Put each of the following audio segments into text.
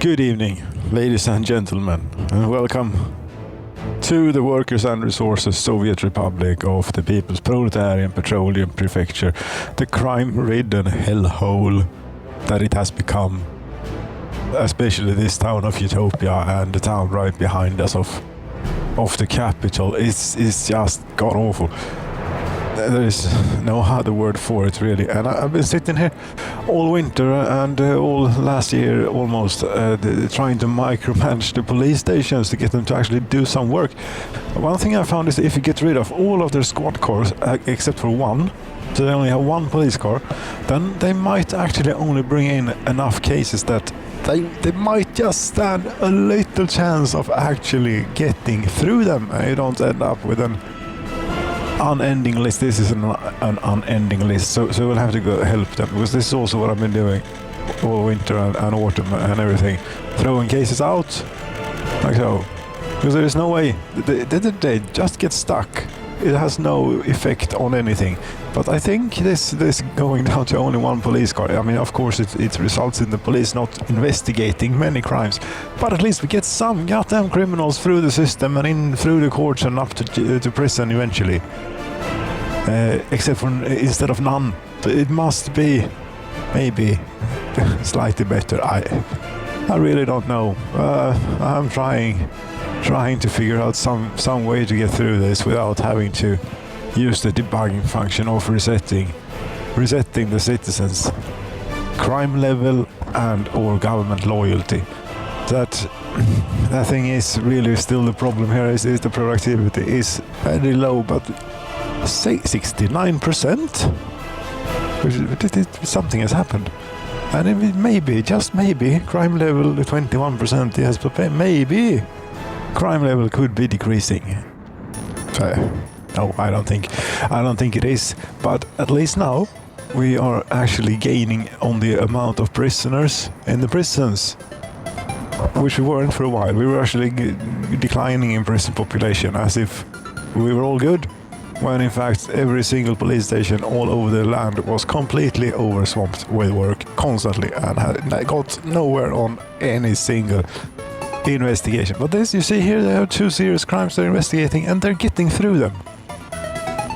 Good evening, ladies and gentlemen, and welcome to the Workers and Resources Soviet Republic of the People's Proletarian Petroleum Prefecture, the crime-ridden hellhole that it has become, especially this town of Utopia and the town right behind us of the capital. It's just god-awful. There is no other word for it, really. And I've been sitting here all winter and all last year almost trying to micromanage the police stations to get them to actually do some work. One thing I found is that if you get rid of all of their squad cars except for one, so they only have one police car, then they might actually only bring in enough cases that they might just stand a little chance of actually getting through them, and you don't end up with an unending list. This is an unending list, so we'll have to go help them, because this is also what I've been doing all winter and autumn and everything, throwing cases out like so, because there is no way they just get stuck. It has no effect on anything. But I think this going down to only one police car, I mean, of course it results in the police not investigating many crimes, but at least we get some goddamn criminals through the system and in through the courts and up to prison eventually. Except for instead of none. So it must be maybe slightly better. I really don't know. I'm trying to figure out some way to get through this without having to use the debugging function of resetting the citizens' crime level and or government loyalty. That thing is really still the problem here. Is the productivity is very low, but say 69%. Something has happened, and it maybe, just maybe, crime level 21%. Yes, but maybe crime level could be decreasing. No, I don't think it is. But at least now we are actually gaining on the amount of prisoners in the prisons, which we weren't for a while. We were actually declining in prison population, as if we were all good, when in fact every single police station all over the land was completely overswamped with work constantly and got nowhere on any single investigation. But this, you see here, they have 2 serious crimes they're investigating and they're getting through them.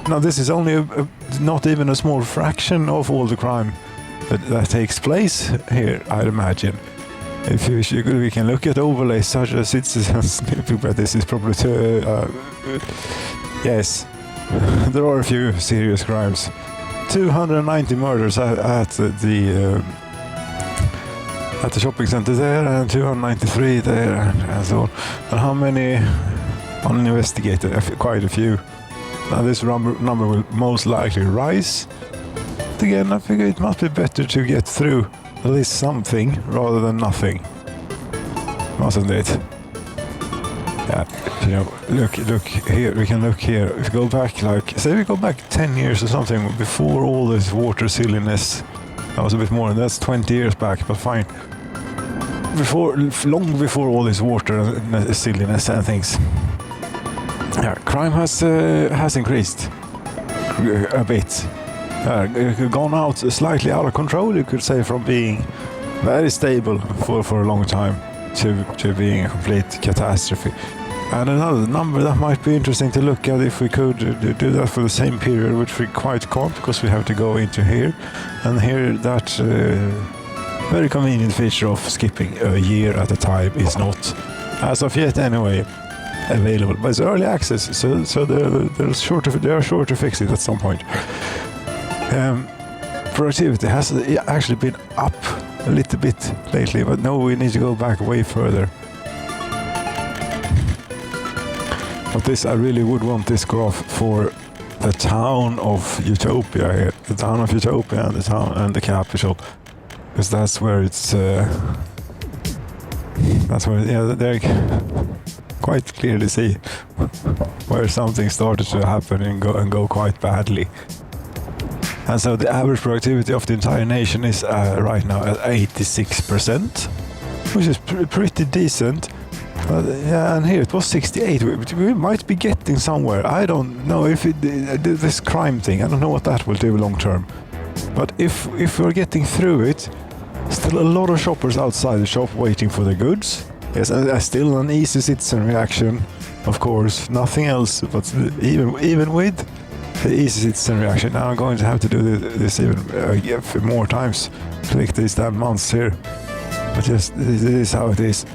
Now this is only not even a small fraction of all the crime that takes place here, I'd imagine. If we can look at overlays such as citizens, but this is probably yes, there are a few serious crimes. 290 murders at the shopping center there, and 293 there, and so on. And how many uninvestigated? Quite a few. Now this number will most likely rise. But again, I figure it must be better to get through at least something rather than nothing, mustn't it? Yeah, you know, look here. We can look here. If we go back, like, say we go back 10 years or something, before all this water silliness. That was a bit more, and that's 20 years back, but fine. Long before all this water silliness and things. Yeah, crime has increased a bit. Gone out slightly out of control, you could say, from being very stable for a long time to being a complete catastrophe. And another number that might be interesting to look at, if we could do that for the same period, which we quite can't because we have to go into here. And here that very convenient feature of skipping a year at a time is not, as of yet anyway, available. But it's early access, so they are sure to fix it at some point. Productivity has actually been up a little bit lately, but no, we need to go back way further. But this, I really would want this graph for the town of Utopia here, the town of Utopia and the town and the capital, because that's where it's. That's where, yeah, they quite clearly see where something started to happen and go quite badly. And so the average productivity of the entire nation is right now at 86%, which is pretty decent. Yeah, and here it was 68. We might be getting somewhere. I don't know if this crime thing, I don't know what that will do long term. But if we're getting through it, Still a lot of shoppers outside the shop waiting for their goods. Yes, still an easy citizen reaction, of course. Nothing else, but even with the easy citizen reaction, now I'm going to have to do this even more times. Click these damn months here. But yes, this is how it is.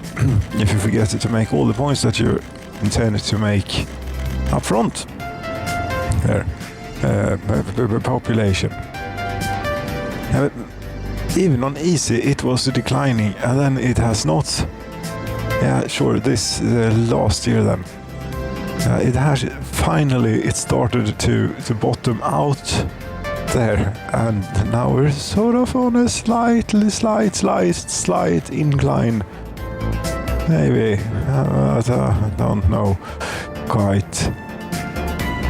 If you forget to make all the points that you intended to make up front. There. Population. Even on easy it was declining, and then it has not. Yeah, sure, this last year then. It has finally, it started to bottom out there, and now we're sort of on a slight incline. Maybe, I don't know quite.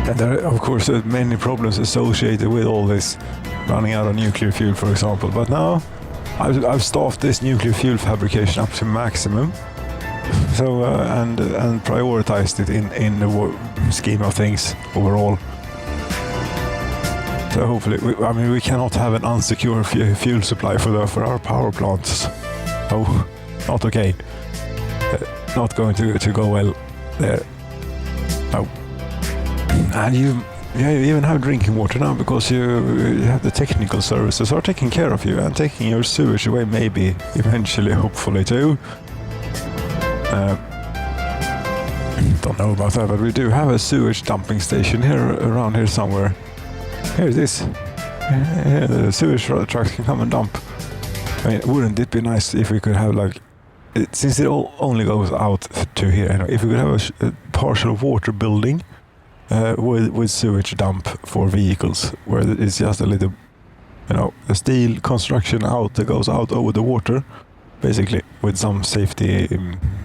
And there are, of course, many problems associated with all this, running out of nuclear fuel, for example. But now I've staffed this nuclear fuel fabrication up to maximum. So and prioritized it in the scheme of things overall. So hopefully, we cannot have an unsecure fuel supply for our power plants. Oh, not okay. Not going to go well there. No. And you even have drinking water now because you have the technical services are taking care of you and taking your sewage away, maybe eventually, hopefully too. Don't know about that, but we do have a sewage dumping station around here somewhere. Here it is. The sewage trucks can come and dump. Wouldn't it be nice if we could have since it only goes out to here anyway, if we could have a partial water building with sewage dump for vehicles, where it's just a little, a steel construction that goes out over the water, basically, with some safety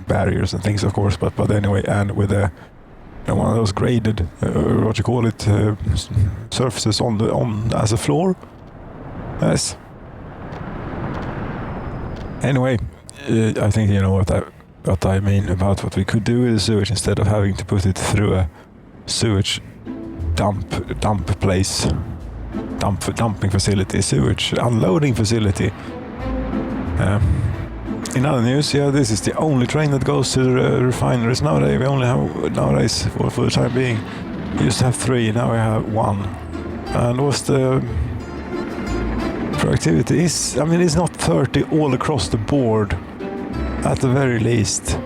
barriers and things, of course, but anyway, and with one of those graded, surfaces on as a floor. Yes. Anyway, I think you know what I mean about what we could do with the sewage instead of having to put it through a sewage dump place, dumping facility, sewage unloading facility. In other news, this is the only train that goes to the refineries nowadays. We only have nowadays, for the time being, we used to have 3, now we have 1. And what's the productivity? It's not 30 all across the board, at the very least.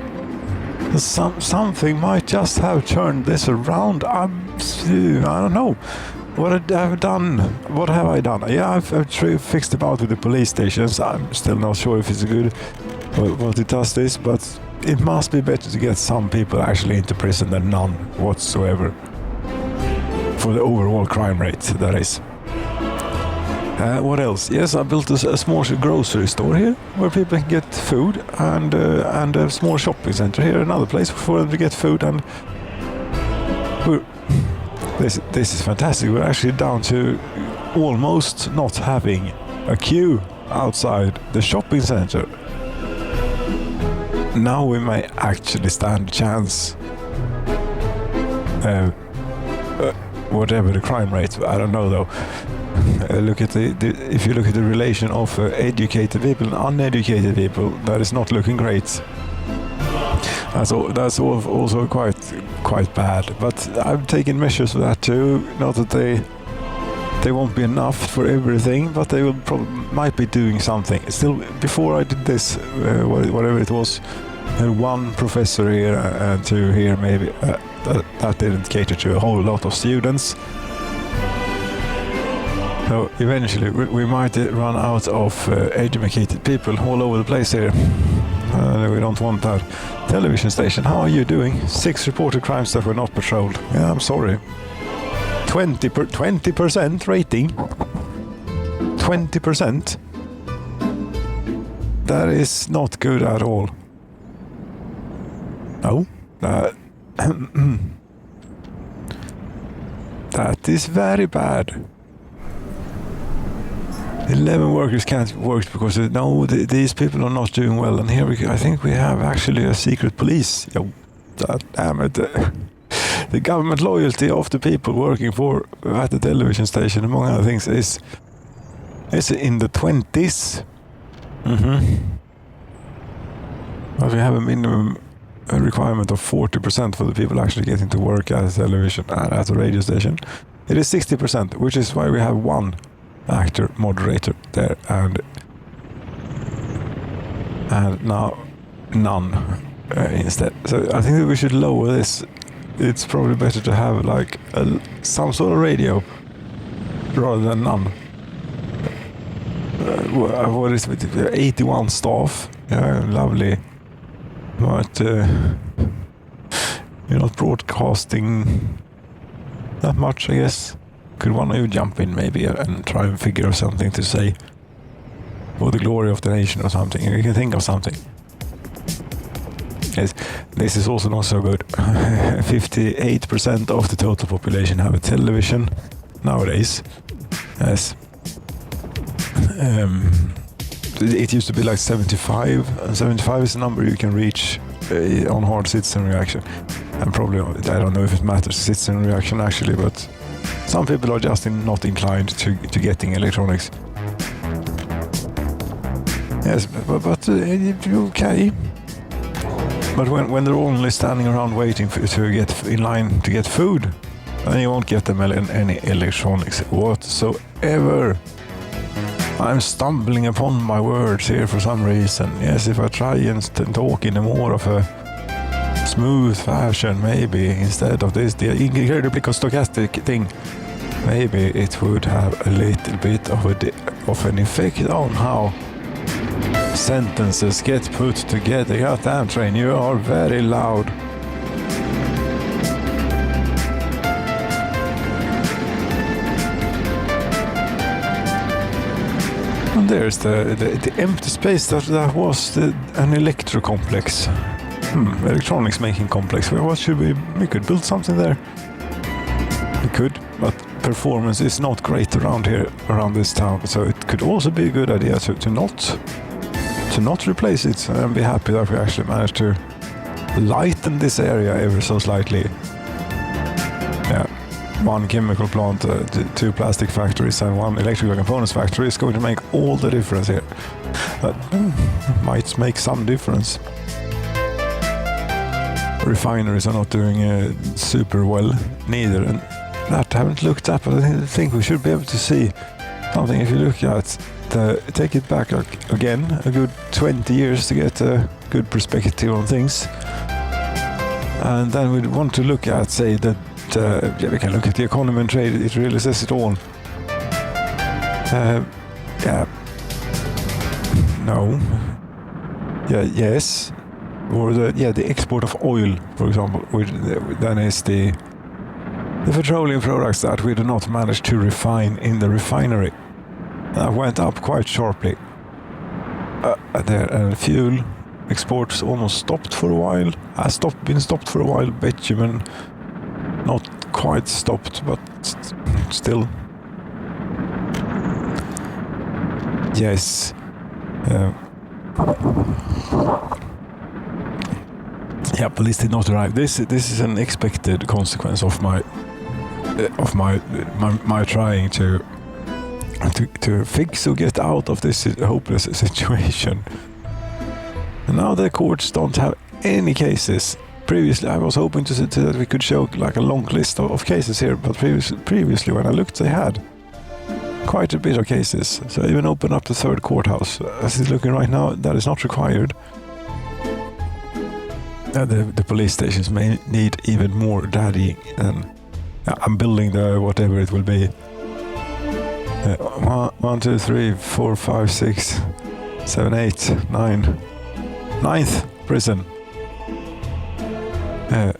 Something might just have turned this around. I don't know. What have I done? Yeah, I've fixed about with the police stations. I'm still not sure if it's good what it does this, but it must be better to get some people actually into prison than none whatsoever. For the overall crime rate, that is. What else? Yes, I built a small grocery store here where people can get food, and a small shopping center here, another place for them to get food, and this is fantastic. We're actually down to almost not having a queue outside the shopping center. Now we may actually stand a chance. Whatever the crime rate, I don't know though. Look at if you look at the relation of educated people and uneducated people, that is not looking great. That's also quite bad. But I've taken measures for that too. Not that they won't be enough for everything, but they might be doing something. Still, before I did this, whatever it was, one professor here and 2 here maybe, that didn't cater to a whole lot of students. So eventually we might run out of educated people all over the place here. We don't want that. Television station, how are you doing? 6 reported crimes that were not patrolled. Yeah, I'm sorry. 20% rating. 20%. That is not good at all. No. That is very bad. 11 workers can't work because these people are not doing well, and here I think we have actually a secret police. Damn it! The government loyalty of the people working at the television station, among other things, is in the 20s. But we have a minimum requirement of 40% for the people actually getting to work at a television and at a radio station. It is 60%, which is why we have one actor moderator there, and now none instead. So I think that we should lower this. It's probably better to have like some sort of radio rather than none. What is it? 81 staff. Yeah, lovely. But you're not broadcasting that much, I guess. Could one of you jump in maybe and try and figure out something to say for the glory of the nation or something? You can think of something. Yes, this is also not so good. 58% of the total population have a television nowadays. Yes. It used to be like 75, and 75 is a number you can reach on hard citizen reaction. And probably, I don't know if it matters, citizen reaction actually, but some people are just not inclined to getting electronics. Yes, but okay. But when they're only standing around waiting to get in line to get food, then you won't get them any electronics whatsoever. I'm stumbling upon my words here for some reason. Yes, if I try and talk in a more of a smooth fashion, maybe instead of this, the incredibly stochastic thing, maybe it would have a little bit of an effect on how sentences get put together. Goddamn train, you are very loud. And there's the empty space that was an electro complex. Electronics making complex. What should we could build something there. We could, but performance is not great around here, around this town. So it could also be a good idea to not replace it and be happy that we actually managed to lighten this area ever so slightly. Yeah. One chemical plant, two plastic factories and one electrical components factory is going to make all the difference here. That might make some difference. Refineries are not doing super well neither, and that I haven't looked up, but I think we should be able to see something if you look at take it back again a good 20 years to get a good perspective on things. And then we'd want to look at, say, that we can look at the economy and trade. It really says it all. Yeah. No. Yeah. Yes. Or the export of oil, for example, which then is the petroleum products that we do not manage to refine in the refinery. That went up quite sharply. There, fuel exports almost stopped for a while. Been stopped for a while. Bitumen, not quite stopped, but still. Yes. Yeah, police did not arrive. This is an expected consequence of my trying to fix or get out of this hopeless situation. And now the courts don't have any cases. Previously, I was hoping that we could show like a long list of cases here, but previously when I looked, they had quite a bit of cases. So I even opened up the third courthouse. As it's looking right now, that is not required. The police stations may need even more daddying, and I'm building the whatever it will be. 1, 2, 3, 4, 5, 6, 7, 8, 9. 9th prison.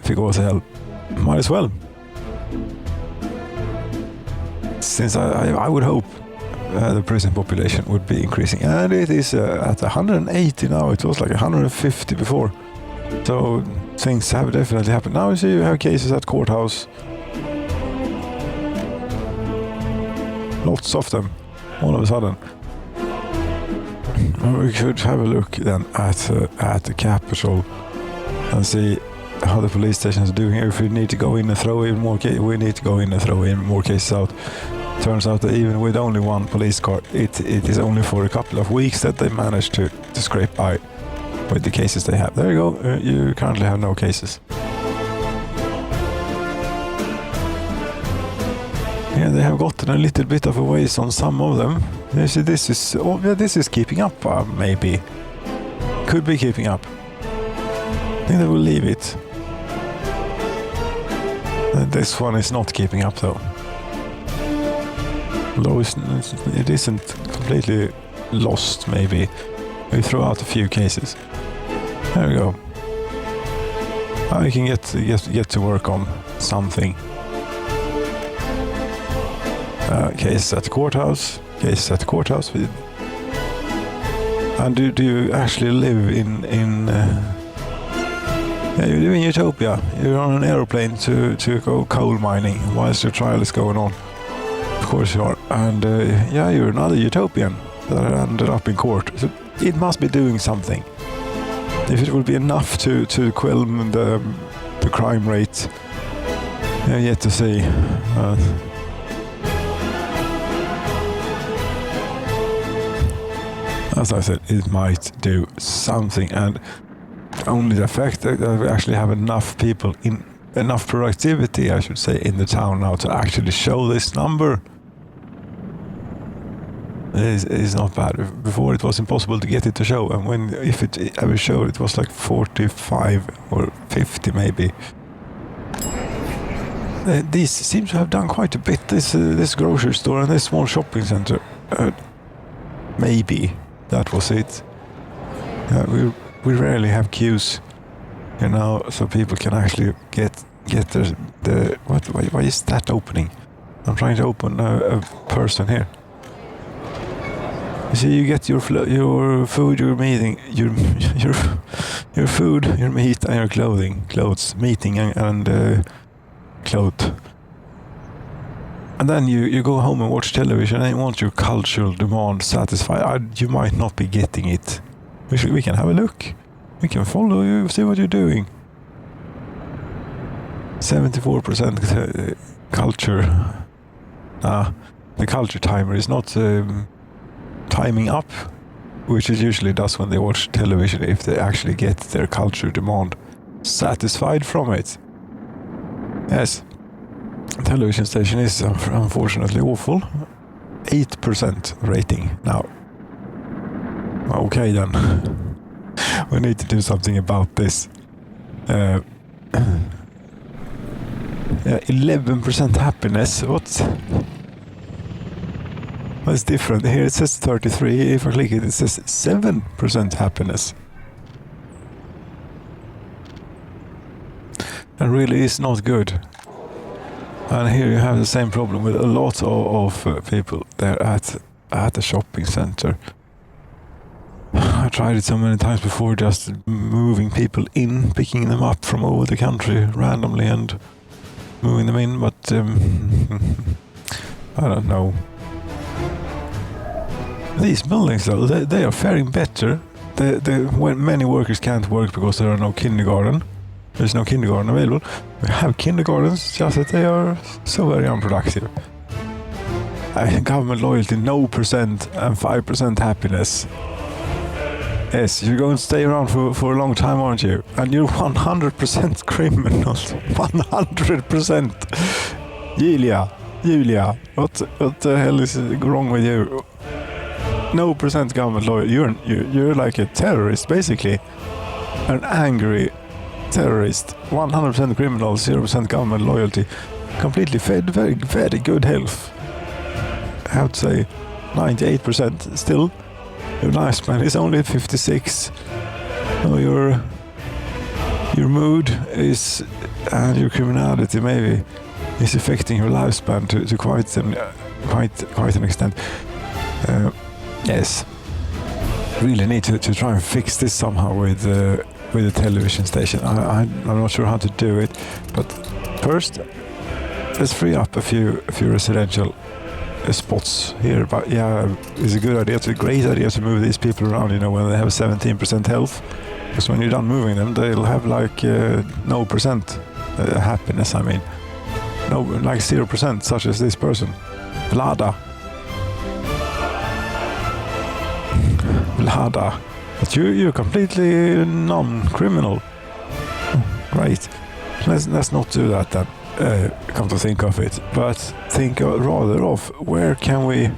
Fick åt sig help. Might as well. Since I would hope the prison population would be increasing. And it is at 180 now. It was like 150 before. So things have definitely happened. Now you see you have cases at courthouse. Lots of them, all of a sudden. We could have a look then at the capital and see how the police station is doing here. If we need to go in and throw in more cases, we need to go in and throw in more cases out. Turns out that even with only one police car, it is only for a couple of weeks that they managed to scrape by with the cases they have. There you go, you currently have no cases. Yeah, they have gotten a little bit of a ways on some of them. You see, this is keeping up, maybe. Could be keeping up. I think they will leave it. This one is not keeping up though. Although it isn't completely lost, maybe. We throw out a few cases. There we go. Now we can get to work on something. Case at the courthouse. Case at the courthouse. And do you actually live in yeah, you live in Utopia. You're on an aeroplane to go coal mining whilst your trial is going on. Of course you are. And yeah, you're another utopian that ended up in court. So it must be doing something. If it will be enough to quell the crime rate, yet to see. As I said, it might do something, and only the fact that we actually have enough people enough productivity, I should say, in the town now to actually show this number is not bad. Before it was impossible to get it to show, and if it ever showed, it was like 45 or 50 maybe. These seem to have done quite a bit. This grocery store and this small shopping center, maybe that was it. We rarely have queues, you know, so people can actually get the why is that opening? I'm trying to open a person here. You see, you get your food, your meeting, your food, your meat, and your clothes, meeting and clothes. And then you go home and watch television and you want your cultural demand satisfied. You might not be getting it. We can have a look. We can follow you, see what you're doing. 74% culture. The culture timer is not timing up, which it usually does when they watch television, if they actually get their culture demand satisfied from it. Yes. Television station is unfortunately awful. 8% rating now. Okay then. We need to do something about this. 11% happiness. What's different? Here it says 33. If I click it, it says 7% happiness. And really is not good. And here you have the same problem with a lot of people there at the shopping center. I tried it so many times before, just moving people in, picking them up from over the country randomly and moving them in, but I don't know. These buildings though, they are faring better. When many workers can't work because there are no kindergarten. There's no kindergarten available. We have kindergartens, just that they are so very unproductive. Government loyalty, no percent, and 5% happiness. Yes, you're going to stay around for a long time, aren't you? And you're 100% criminals. 100%. Julia, what the hell is wrong with you? No percent government loyalty. You're like a terrorist, basically. An angry terrorist. 100% criminal, 0% government loyalty. Completely fed, very, very good health. I have to say 98% still. Your lifespan is only 56. So your mood is, and your criminality maybe, is affecting your lifespan to quite an extent. Yes, really need to try and fix this somehow with the television station. I'm not sure how to do it, but first let's free up a few residential spots here. But yeah, it's a good idea. It's a great idea to move these people around, you know, when they have 17% health, because when you're done moving them, they'll have like no percent happiness. I mean, no, like 0%, such as this person. Vlada. But you're completely non-criminal. Great. Let's not do that then. Come to think of it, but think rather of where can we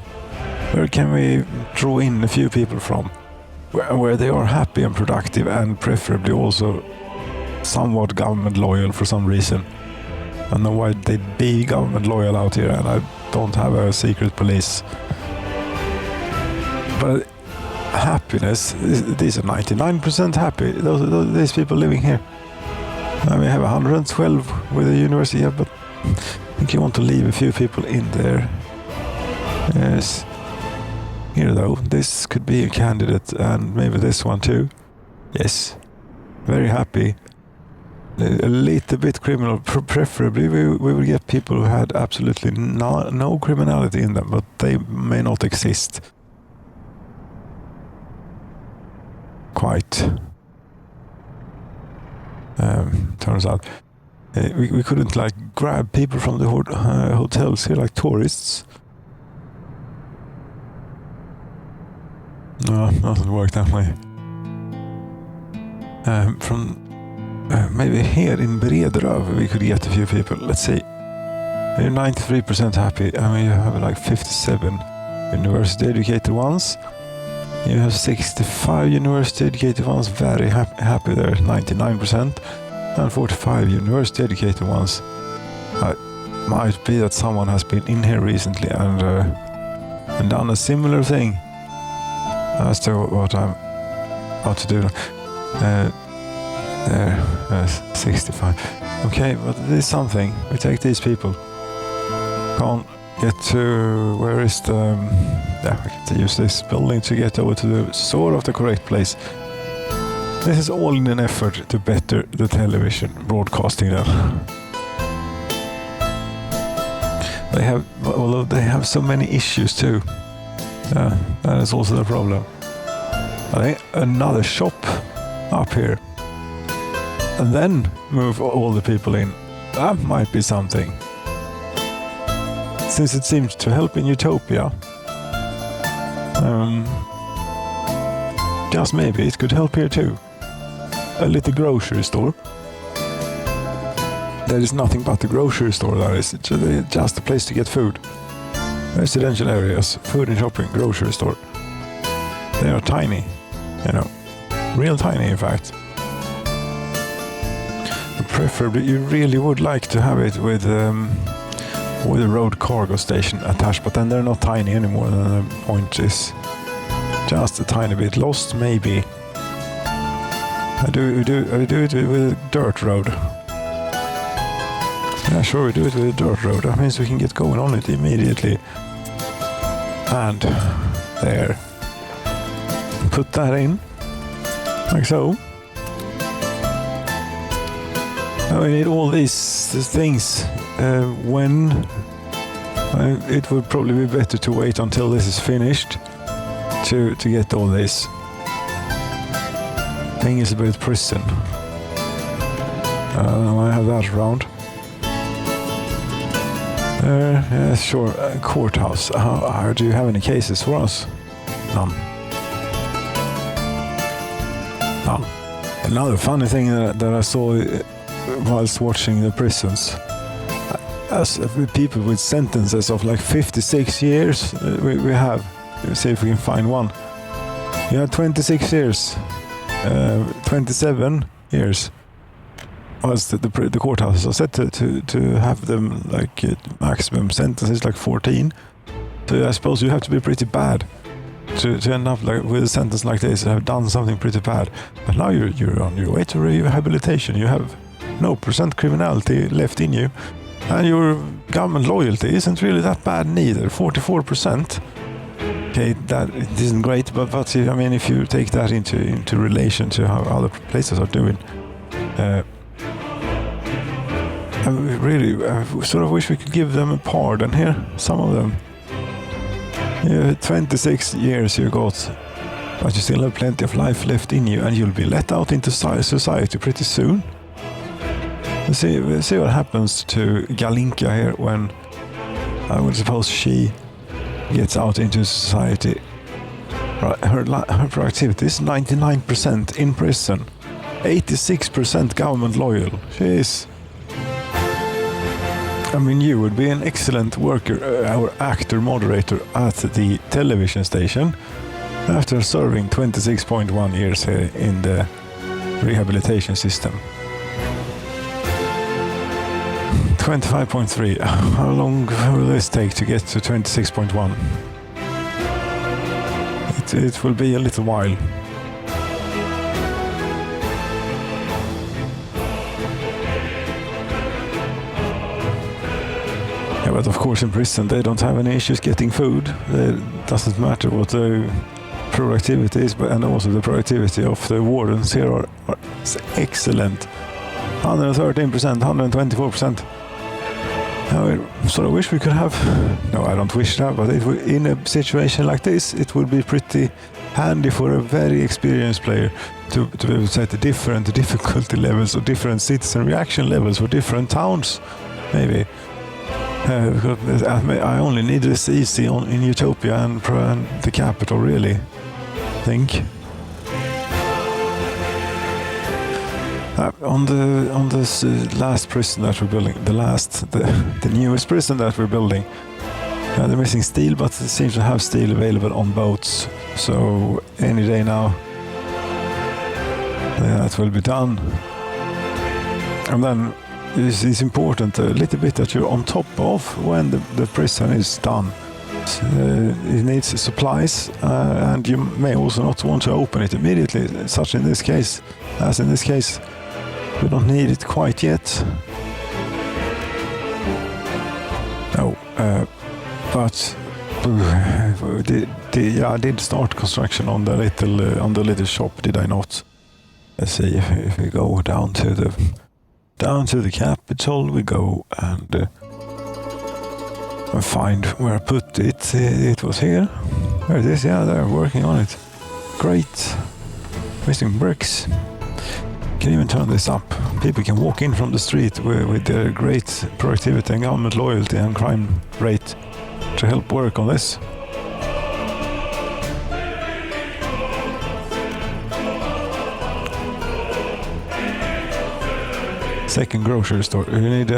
draw in a few people from, where they are happy and productive, and preferably also somewhat government loyal for some reason. I don't know why they'd be government loyal out here, and I don't have a secret police. But happiness, these are 99% happy. These people living here. We have 112 with the university here, but I think you want to leave a few people in there. Yes. Here though, this could be a candidate, and maybe this one too. Yes. Very happy. A little bit criminal. Preferably we will get people who had absolutely no criminality in them, but they may not exist. Quite. Turns out we couldn't like grab people from the hotels here like tourists. No, doesn't work that way. Maybe here in Brederöv we could get a few people. Let's see. You're 93% happy. I mean, you have like 57 university educated ones. You have 65 university educated ones, very happy there, 99%, and 45 university educated ones. Might be that someone has been in here recently and done a similar thing as to what I'm about to do. There, 65. Okay, but it is something. We take these people. Can't get to, where is the, we have to use this building to get over to the sort of the correct place. This is all in an effort to better the television broadcasting then. Although they have so many issues too. That is also the problem. I think another shop up here. And then move all the people in. That might be something. Since it seems to help in Utopia, just maybe it could help here too. A little grocery store. There is nothing but the grocery store, that is. It's just a place to get food. Residential areas, food and shopping, grocery store. They are tiny, real tiny in fact. Preferably, you really would like to have it with a road cargo station attached, but then they're not tiny anymore. The point is just a tiny bit lost, maybe. I do it with a dirt road. Yeah, sure, we do it with a dirt road. That means we can get going on it immediately. And there. Put that in, like so. We need all these things. When it would probably be better to wait until this is finished to get all this. Thing is about prison. I have that around. Yeah, sure. Courthouse. Do you have any cases for us? None. Another funny thing that I saw whilst watching the prisons, as people with sentences of like 56 years, we have. Let's see if we can find one. You have 26 years, 27 years. Was the courthouses are set to have them like maximum sentences like 14. So I suppose you have to be pretty bad to end up like with a sentence like this and have done something pretty bad. But now you're on your way to rehabilitation. You have no % criminality left in you, and your government loyalty isn't really that bad neither. 44%. Okay, that it isn't great, but I mean, if you take that into relation to how other places are doing. I really sort of wish we could give them a pardon here, some of them. 26 years you got, but you still have plenty of life left in you, and you'll be let out into society pretty soon. We'll see what happens to Galinka here when I would suppose she gets out into society. Her productivity is 99% in prison, 86% government loyal. She is. I mean, you would be an excellent worker or actor moderator at the television station after serving 26.1 years in the rehabilitation system. 25.3. How long will this take to get to 26.1? It will be a little while. Yeah, but of course in prison they don't have any issues getting food. It doesn't matter what the productivity is, and also the productivity of the wardens here are excellent. 113%, 124%. I sort of wish we could have. No, I don't wish that, but in a situation like this, it would be pretty handy for a very experienced player to be able to set the different difficulty levels or different citizen reaction levels for different towns, maybe. Because I only need this easy in Utopia and the capital, really, I think. On this last prison that we're building, the newest prison that we're building, they're missing steel, but it seems to have steel available on boats. So any day now, that will be done. And then it's important a little bit that you're on top of when the prison is done. It needs supplies, and you may also not want to open it immediately, as in this case. We don't need it quite yet. No, but I did start construction on the little shop, did I not? Let's see if we go down to the capital. We go and find where I put it. It was here. There it is. Yeah, they're working on it. Great. Missing bricks. Can even turn this up. People can walk in from the street with their great productivity and government loyalty and crime rate to help work on this. Second grocery store. You need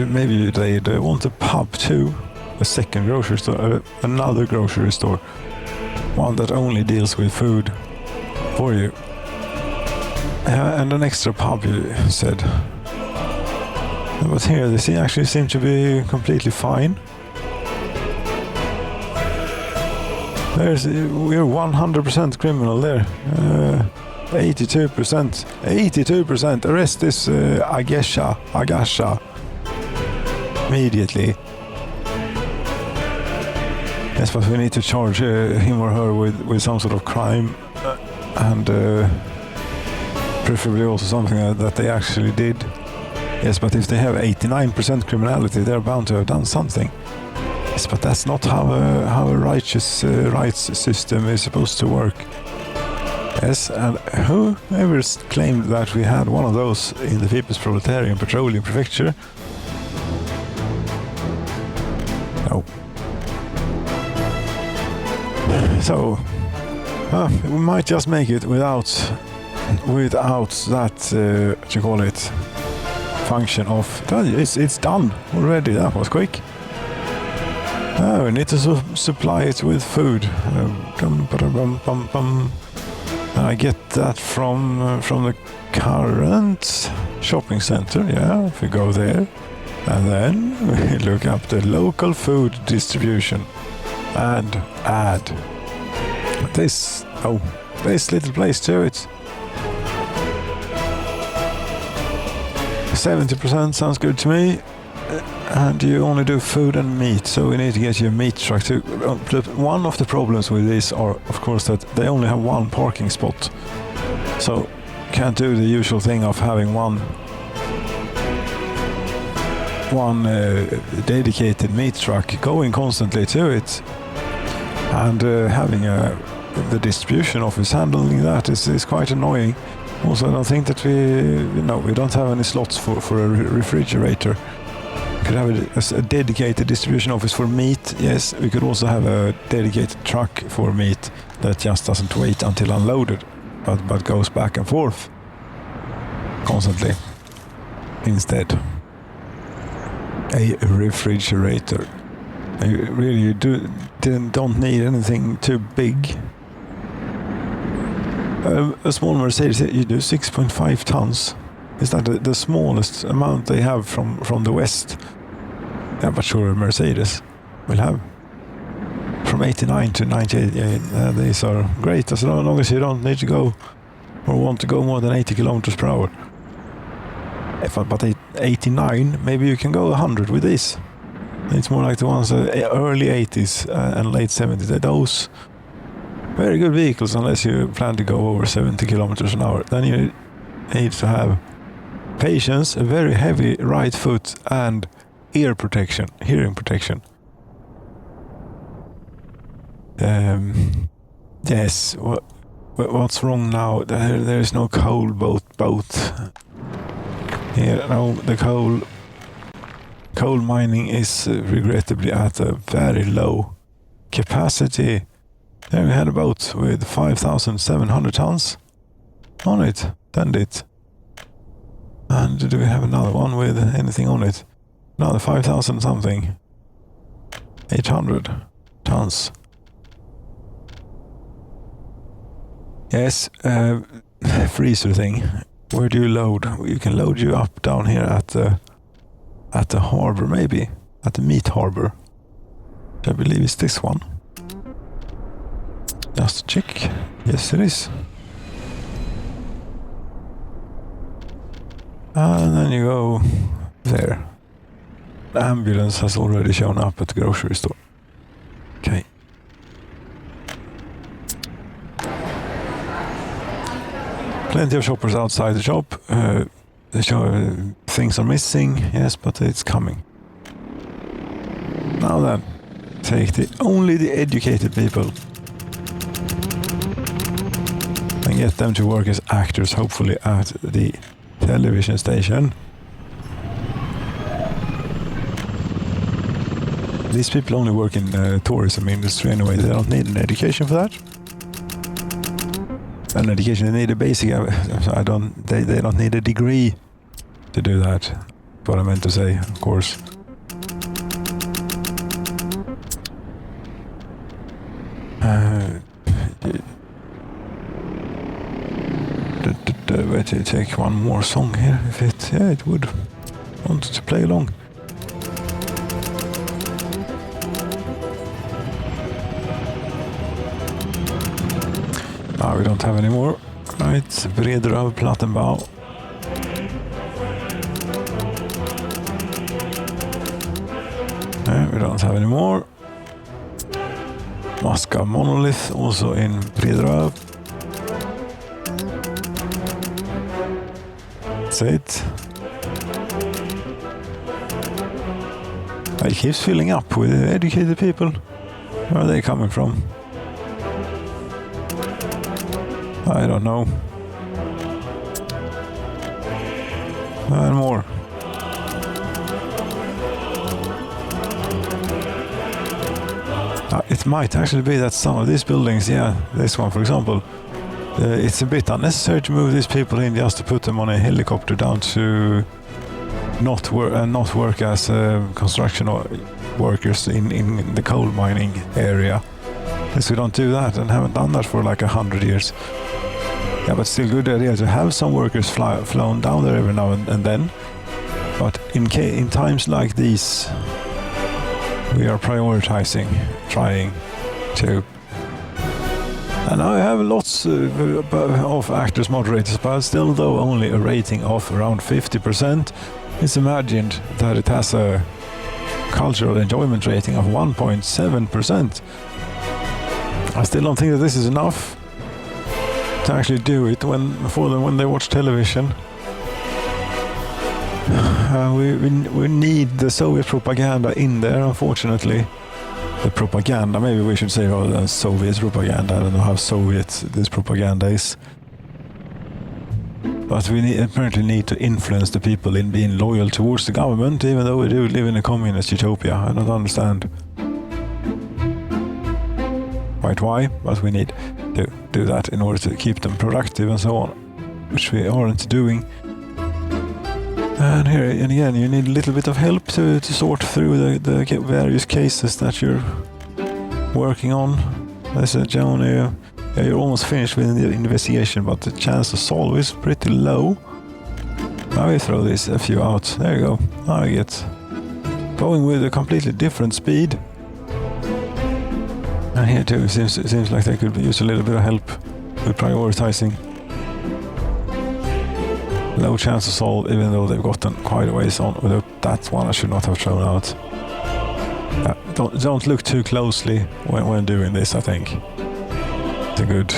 maybe they want a pub too, a second grocery store, another grocery store, one that only deals with food for you. And an extra pub, you said. But here they actually seem to be completely fine. We're 100% criminal there. 82%. 82%. Arrest this Agasha. Immediately. Yes, but we need to charge him or her with some sort of crime and preferably also something that they actually did. Yes, but if they have 89% criminality, they're bound to have done something. Yes, but that's not how a righteous rights system is supposed to work. Yes, and whoever claimed that we had one of those in the People's Proletarian Petroleum Prefecture? No. So, we might just make it without that, what you call it, function of, it's done already. That was quick. We need to supply it with food. I get that from the current shopping center. Yeah, if we go there, and then we look up the local food distribution and add this little place to it. 70% sounds good to me. And you only do food and meat, so we need to get your meat truck too. One of the problems with this are, of course, that they only have one parking spot. So can't do the usual thing of having one dedicated meat truck going constantly to it, and having the distribution office handling that is quite annoying. Also, I don't think that we don't have any slots for a refrigerator. could have a dedicated distribution office for meat. Yes, we could also have a dedicated truck for meat that just doesn't wait until unloaded, but goes back and forth constantly instead. A refrigerator. You don't need anything too big. A small Mercedes, you do 6.5 tons. Is that the smallest amount they have from the West? Yeah, but sure, Mercedes will have from 89 to 98. Yeah, these are great as long as you don't need to go or want to go more than 80 kilometers per hour. But 89, maybe you can go 100 with this. It's more like the ones early 80s and late 70s. Those very good vehicles, unless you plan to go over 70 kilometers an hour. Then you need to have patience, a very heavy right foot, and hearing protection. Yes, what's wrong now? There is no coal boat here. No, the coal mining is regrettably at a very low capacity. There we had a boat with 5,700 tons on it, tended. And do we have another one with anything on it? Another 5,000 something. 800 tons. Yes, freezer thing. Where do you load? You can load you up down here at the harbor, maybe. At the meat harbor. I believe it's this one. Just check. Yes, it is. And then you go there. The ambulance has already shown up at the grocery store. Okay. Plenty of shoppers outside the shop. They show things are missing. Yes, but it's coming. Now then, take only the educated people and get them to work as actors, hopefully at the television station. These people only work in the tourism industry anyway. They don't need an education for that. An education, they need a basic. They don't need a degree to do that. That's what I meant to say, of course. Wait to take one more song here, if it would want to play along. No, we don't have any more. Right, Brederöv, Plattenbau. No, we don't have any more. Moscow Monolith, also in Brederöv. That's it. It keeps filling up with educated people. Where are they coming from? I don't know. And more. It might actually be that some of these buildings, yeah, this one for example, it's a bit unnecessary to move these people in just to put them on a helicopter down to not work as construction workers in the coal mining area. Because we don't do that and haven't done that for like 100 years. Yeah, but still good idea to have some workers flown down there every now and then. But in times like these, we are prioritizing, trying to. And I have lots of actors moderators, but still though only a rating of around 50%. It's imagined that it has a cultural enjoyment rating of 1.7%. I still don't think that this is enough to actually do it for them when they watch television. We need the Soviet propaganda in there, unfortunately. The propaganda, maybe we should say rather than Soviet propaganda. I don't know how Soviet this propaganda is. But we apparently need to influence the people in being loyal towards the government, even though we do live in a communist utopia. I don't understand quite why, but we need to do that in order to keep them productive and so on, which we aren't doing. And here, and again, you need a little bit of help to sort through the various cases that you're working on. There's a Joan, you're almost finished with the investigation, but the chance to solve is pretty low. Now we throw this a few out. There you go. Now I get going with a completely different speed. And here too, it seems like they could use a little bit of help with prioritizing. Low chance to solve, even though they've gotten quite a ways on. That one I should not have thrown out. Don't look too closely when doing this, I think. It's a good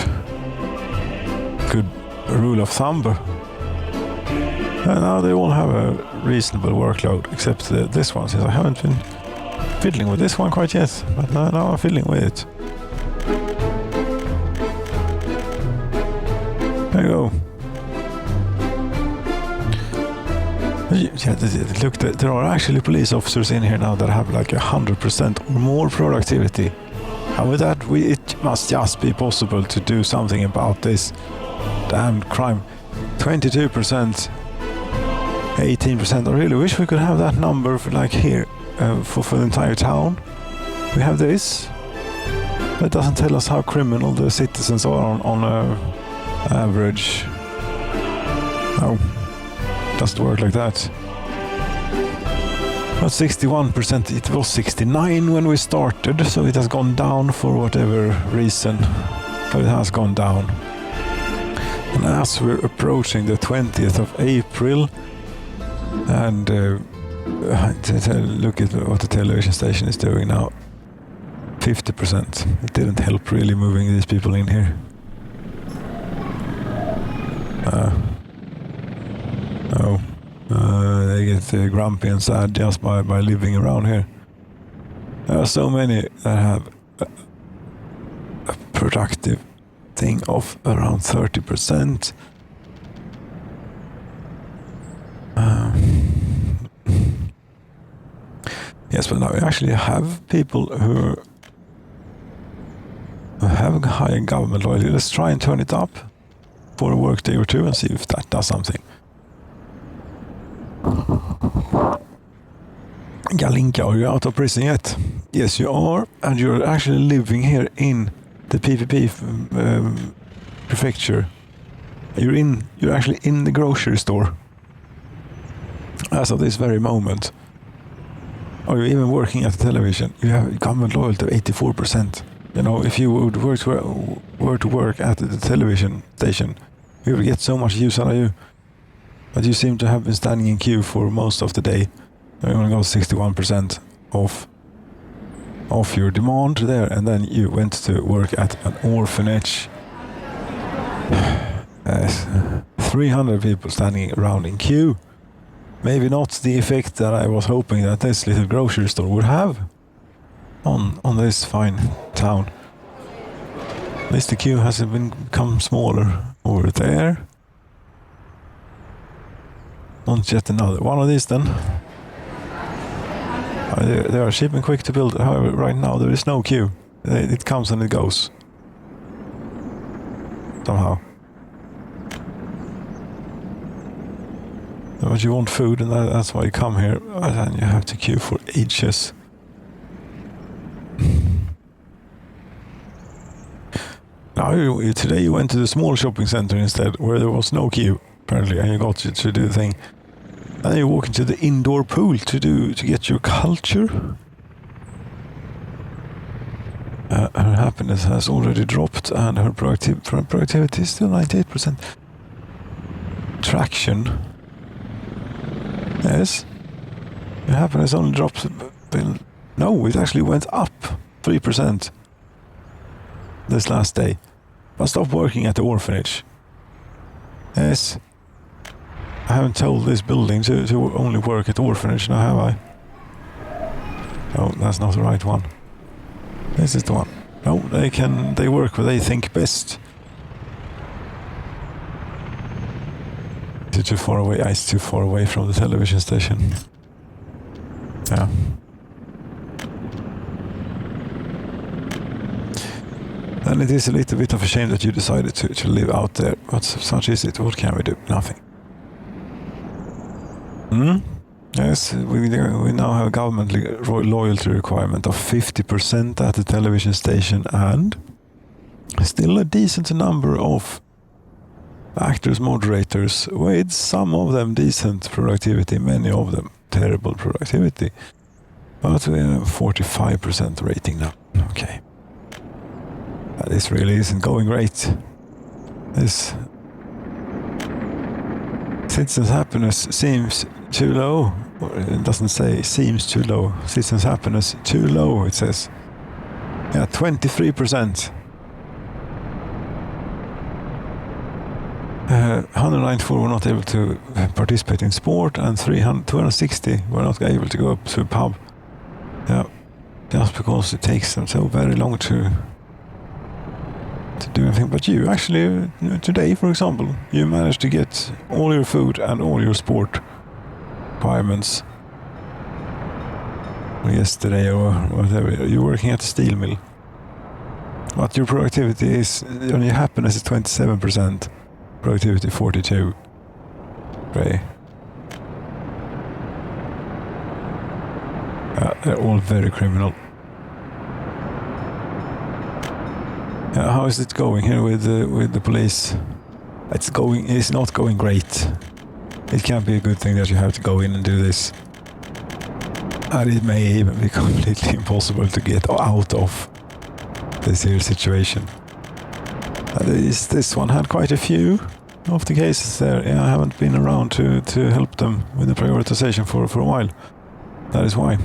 rule of thumb. And now they all have a reasonable workload, except this one, since I haven't been fiddling with this one quite yet. But now I'm fiddling with it. There you go. Yeah, look, there are actually police officers in here now that have like 100% or more productivity. And with that, it must just be possible to do something about this damned crime. 22%, 18%. I really wish we could have that number for like here for the entire town. We have this. That doesn't tell us how criminal the citizens are on average. No. Doesn't work like that. But 61%, it was 69 when we started, so it has gone down for whatever reason, but it has gone down. And as we're approaching the 20th of April, and look at what the television station is doing now, 50%. It didn't help really moving these people in here. They get grumpy and sad just by living around here. There are so many that have a productive thing of around 30%. Yes, but now we actually have people who have a high government loyalty. Let's try and turn it up for a work day or two and see if that does something. Galinka, are you out of prison yet? Yes, you are, and you're actually living here in the PPP Prefecture. You're actually in the grocery store as of this very moment. Are you even working at the television? You have government loyalty of 84%. You know, if you would were to work at the television station, we would get so much use out of you. But you seem to have been standing in queue for most of the day. You only got 61% of your demand there, and then you went to work at an orphanage. 300 people standing around in queue. Maybe not the effect that I was hoping that this little grocery store would have on this fine town. At least the queue has become smaller over there. Not yet another one of these then. They are cheap and quick to build. However, right now there is no queue. It comes and it goes. Somehow. But you want food, and that's why you come here. And then you have to queue for ages. Now, today you went to the small shopping center instead, where there was no queue, apparently, and you got to do the thing. Then you walk into the indoor pool to get your culture. Her happiness has already dropped, and her productivity is still 98%. Traction. Yes. Your happiness only dropped. No, it actually went up 3% this last day. But stop working at the orphanage. Yes. I haven't told this building to only work at the orphanage now, have I? No, that's not the right one. This is the one. No, they work where they think best. Is it too far away? It's too far away from the television station. Yeah. And it is a little bit of a shame that you decided to live out there, but such is it. What can we do? Nothing. Yes, we now have a government loyalty requirement of 50% at the television station, and still a decent number of actors, moderators, with some of them decent productivity, many of them terrible productivity. But we have 45% rating now. Okay. This really isn't going great. This citizens' happiness seems too low. Or it doesn't say seems too low. Citizens' happiness too low, it says. Yeah, 23%. 194 were not able to participate in sport, and 260 were not able to go up to a pub. Yeah, just because it takes them so very long to do anything. But you actually, today, for example, you managed to get all your food and all your sport requirements. Yesterday or whatever, you're working at a steel mill. But your productivity is, your happiness is 27%. Productivity 42. Right. They're all very criminal. How is it going here with the police? It's not going great. It can't be a good thing that you have to go in and do this. And it may even be completely impossible to get out of this here situation. This one had quite a few of the cases there. Yeah, I haven't been around to help them with the prioritization for a while. That is why.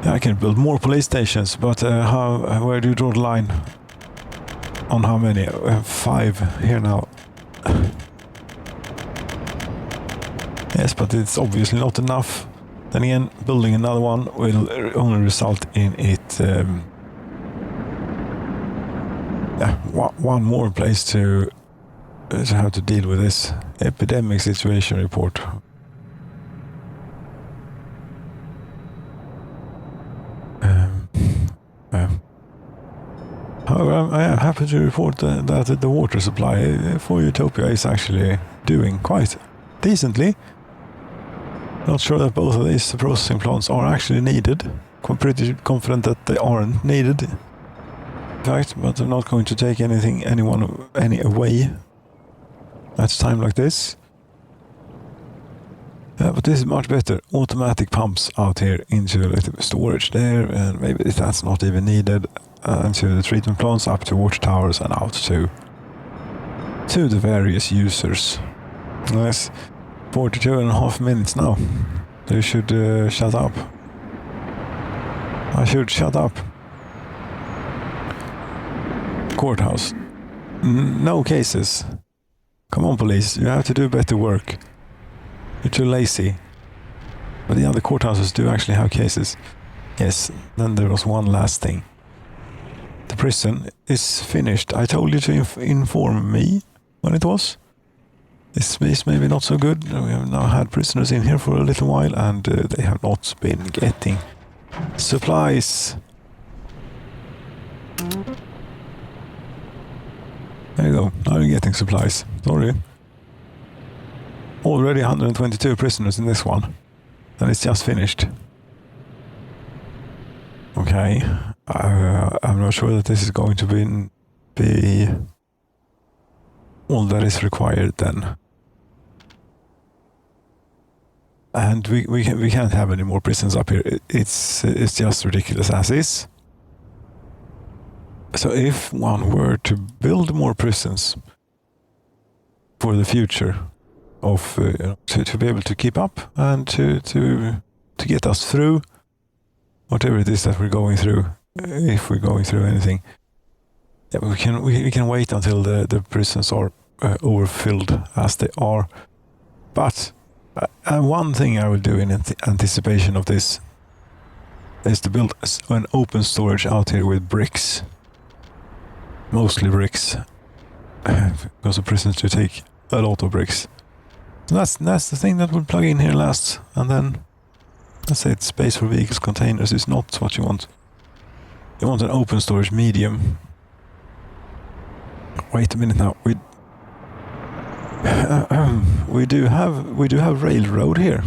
Yeah, I can build more police stations, but where do you draw the line? On how many? We have 5 here now. Yes, but it's obviously not enough. Then again, building another one will only result in it... one more place to have to deal with this epidemic situation report. However, I am happy to report that the water supply for Utopia is actually doing quite decently. Not sure that both of these processing plants are actually needed. I'm pretty confident that they aren't needed. In fact, but I'm not going to take any away at a time like this. But this is much better. Automatic pumps out here into the storage there, and maybe that's not even needed. Into the treatment plants, up to water towers, and out to the various users. Nice. 42.5 minutes now. You should shut up. I should shut up. Courthouse. No cases. Come on, police. You have to do better work. You're too lazy. But the other courthouses do actually have cases. Yes, then there was one last thing. The prison is finished. I told you to inform me when it was. This is maybe not so good. We have now had prisoners in here for a little while, and they have not been getting supplies. There you go. Now you're getting supplies. Sorry. Already 122 prisoners in this one. And it's just finished. Okay. I'm not sure that this is going to be all that is required then. And we can't have any more prisons up here. It's just ridiculous as is. So if one were to build more prisons for the future, to be able to keep up and to get us through whatever it is that we're going through, if we're going through anything, yeah, we can wait until the prisons are overfilled as they are. But one thing I will do in anticipation of this is to build an open storage out here with bricks. Mostly bricks, because the prisons do take a lot of bricks. So that's the thing that will plug in here last, and then let's say it's space for vehicles containers is not what you want. You want an open storage medium. Wait a minute now. We do have railroad here.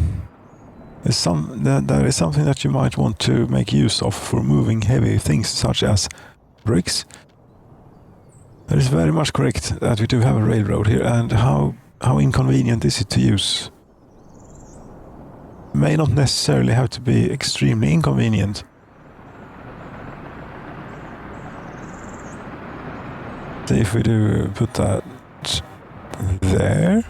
That is something that you might want to make use of for moving heavy things such as bricks. That is very much correct that we do have a railroad here, and how inconvenient is it to use? May not necessarily have to be extremely inconvenient. So if we do put that there,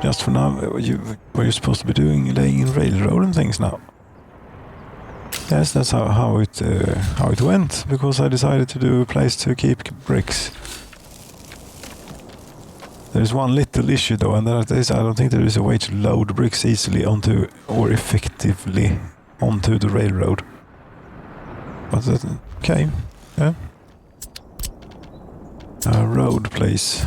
just for now, what you're supposed to be doing, laying in railroad and things now. Yes, that's how it went, because I decided to do a place to keep bricks. There's one little issue though, and that is I don't think there is a way to load bricks easily onto or effectively onto the railroad. But okay, yeah. A road place.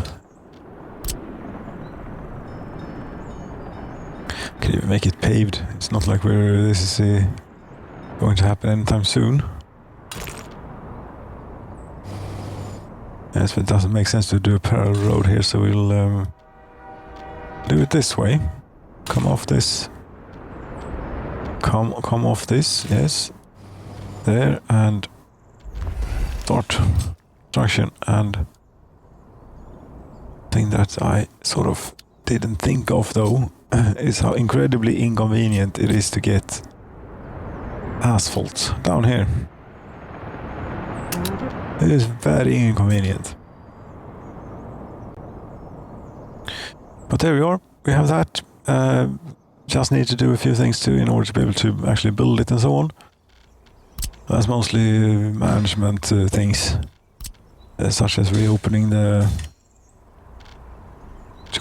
Can you make it paved? It's not like this is going to happen anytime soon. Yes, but it doesn't make sense to do a parallel road here, so we'll do it this way. Come off this. Come off this, yes. There, and start construction. And thing that I sort of didn't think of though is how incredibly inconvenient it is to get asphalt down here. It is very inconvenient. But there we are. We have that. Just need to do a few things too in order to be able to actually build it and so on. That's mostly management things, such as reopening the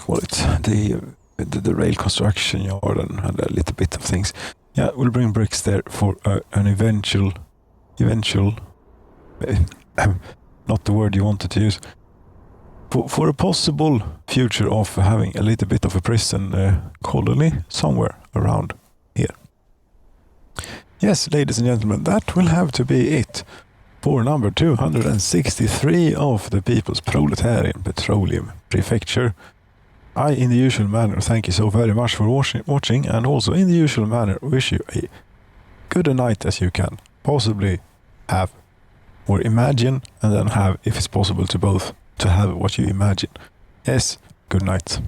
what do you call it, the rail construction yard and a little bit of things. Yeah, we'll bring bricks there for an eventual, not the word you wanted to use, for a possible future of having a little bit of a prison colony somewhere around here. Yes, ladies and gentlemen, that will have to be it for number 263 of the People's Proletarian Petroleum Prefecture. I, in the usual manner, thank you so very much for watching, and also in the usual manner wish you a good a night as you can possibly have, or imagine, and then have, if it's possible to both, to have what you imagine. Yes, good night.